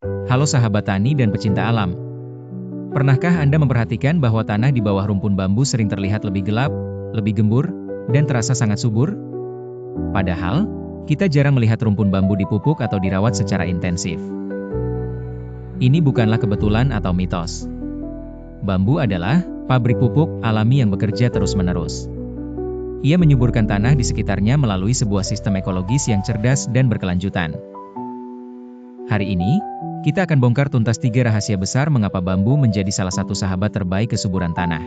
Halo sahabat tani dan pecinta alam. Pernahkah Anda memperhatikan bahwa tanah di bawah rumpun bambu sering terlihat lebih gelap, lebih gembur, dan terasa sangat subur? Padahal, kita jarang melihat rumpun bambu dipupuk atau dirawat secara intensif. Ini bukanlah kebetulan atau mitos. Bambu adalah pabrik pupuk alami yang bekerja terus-menerus. Ia menyuburkan tanah di sekitarnya melalui sebuah sistem ekologis yang cerdas dan berkelanjutan. Hari ini, kita akan bongkar tuntas 3 rahasia besar mengapa bambu menjadi salah satu sahabat terbaik kesuburan tanah.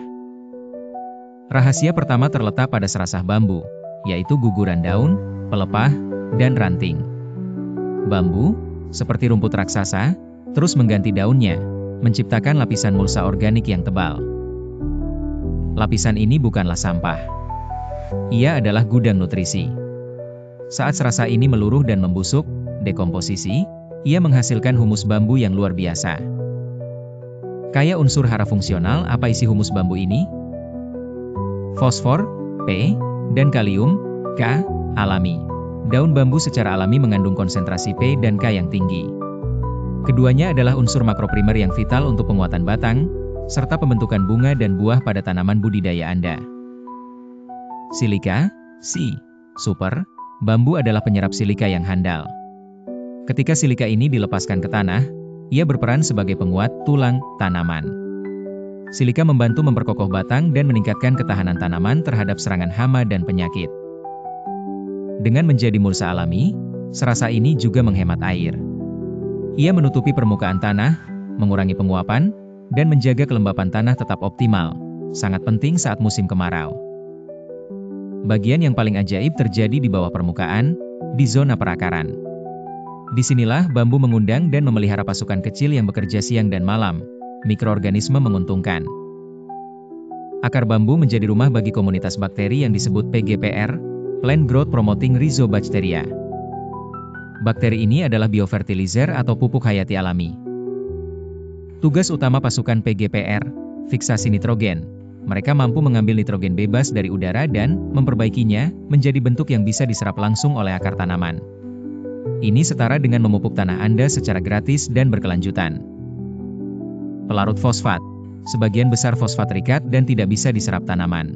Rahasia pertama terletak pada serasah bambu, yaitu guguran daun, pelepah, dan ranting. Bambu, seperti rumput raksasa, terus mengganti daunnya, menciptakan lapisan mulsa organik yang tebal. Lapisan ini bukanlah sampah. Ia adalah gudang nutrisi. Saat serasa ini meluruh dan membusuk, dekomposisi, ia menghasilkan humus bambu yang luar biasa. Kaya unsur hara fungsional, apa isi humus bambu ini? Fosfor, P, dan kalium, K, alami. Daun bambu secara alami mengandung konsentrasi P dan K yang tinggi. Keduanya adalah unsur makroprimer yang vital untuk penguatan batang, serta pembentukan bunga dan buah pada tanaman budidaya Anda. Silika, Si, super, bambu adalah penyerap silika yang handal. Ketika silika ini dilepaskan ke tanah, ia berperan sebagai penguat tulang tanaman. Silika membantu memperkokoh batang dan meningkatkan ketahanan tanaman terhadap serangan hama dan penyakit. Dengan menjadi mulsa alami, serasa ini juga menghemat air. Ia menutupi permukaan tanah, mengurangi penguapan, dan menjaga kelembapan tanah tetap optimal, sangat penting saat musim kemarau. Bagian yang paling ajaib terjadi di bawah permukaan, di zona perakaran. Disinilah bambu mengundang dan memelihara pasukan kecil yang bekerja siang dan malam, mikroorganisme menguntungkan. Akar bambu menjadi rumah bagi komunitas bakteri yang disebut PGPR, Plant Growth Promoting Rhizobacteria. Bakteri ini adalah biofertilizer atau pupuk hayati alami. Tugas utama pasukan PGPR, fiksasi nitrogen. Mereka mampu mengambil nitrogen bebas dari udara dan memperbaikinya menjadi bentuk yang bisa diserap langsung oleh akar tanaman. Ini setara dengan memupuk tanah Anda secara gratis dan berkelanjutan. Pelarut fosfat. Sebagian besar fosfat rikat dan tidak bisa diserap tanaman.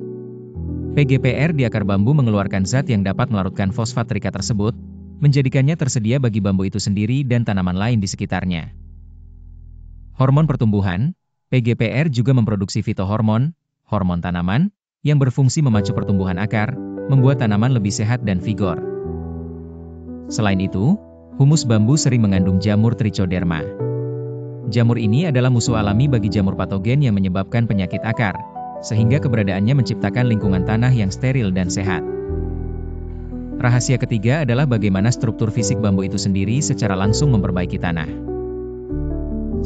PGPR di akar bambu mengeluarkan zat yang dapat melarutkan fosfat rikat tersebut, menjadikannya tersedia bagi bambu itu sendiri dan tanaman lain di sekitarnya. Hormon pertumbuhan. PGPR juga memproduksi fitohormon, hormon tanaman, yang berfungsi memacu pertumbuhan akar, membuat tanaman lebih sehat dan vigor. Selain itu, humus bambu sering mengandung jamur Trichoderma. Jamur ini adalah musuh alami bagi jamur patogen yang menyebabkan penyakit akar, sehingga keberadaannya menciptakan lingkungan tanah yang steril dan sehat. Rahasia ketiga adalah bagaimana struktur fisik bambu itu sendiri secara langsung memperbaiki tanah.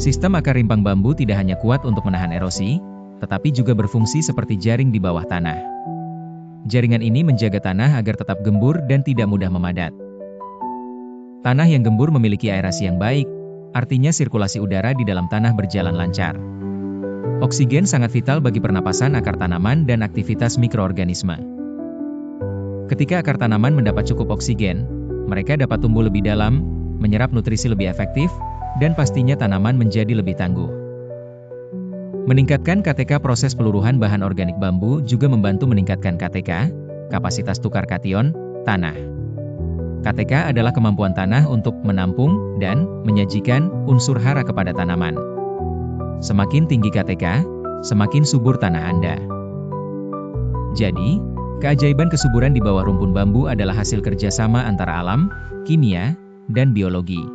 Sistem akar rimpang bambu tidak hanya kuat untuk menahan erosi, tetapi juga berfungsi seperti jaring di bawah tanah. Jaringan ini menjaga tanah agar tetap gembur dan tidak mudah memadat. Tanah yang gembur memiliki aerasi yang baik, artinya sirkulasi udara di dalam tanah berjalan lancar. Oksigen sangat vital bagi pernapasan akar tanaman dan aktivitas mikroorganisme. Ketika akar tanaman mendapat cukup oksigen, mereka dapat tumbuh lebih dalam, menyerap nutrisi lebih efektif, dan pastinya tanaman menjadi lebih tangguh. Meningkatkan KTK. Proses peluruhan bahan organik bambu juga membantu meningkatkan KTK, kapasitas tukar kation, tanah. KTK adalah kemampuan tanah untuk menampung dan menyajikan unsur hara kepada tanaman. Semakin tinggi KTK, semakin subur tanah Anda. Jadi, keajaiban kesuburan di bawah rumpun bambu adalah hasil kerjasama antara alam, kimia, dan biologi.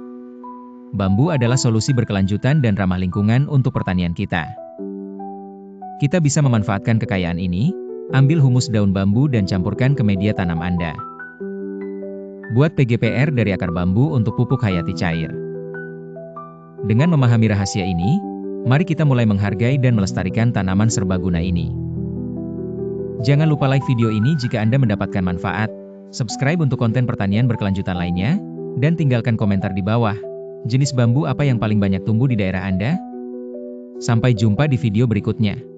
Bambu adalah solusi berkelanjutan dan ramah lingkungan untuk pertanian kita. Kita bisa memanfaatkan kekayaan ini, ambil humus daun bambu dan campurkan ke media tanam Anda. Buat PGPR dari akar bambu untuk pupuk hayati cair. Dengan memahami rahasia ini, mari kita mulai menghargai dan melestarikan tanaman serbaguna ini. Jangan lupa like video ini jika Anda mendapatkan manfaat, subscribe untuk konten pertanian berkelanjutan lainnya, dan tinggalkan komentar di bawah. Jenis bambu apa yang paling banyak tumbuh di daerah Anda? Sampai jumpa di video berikutnya.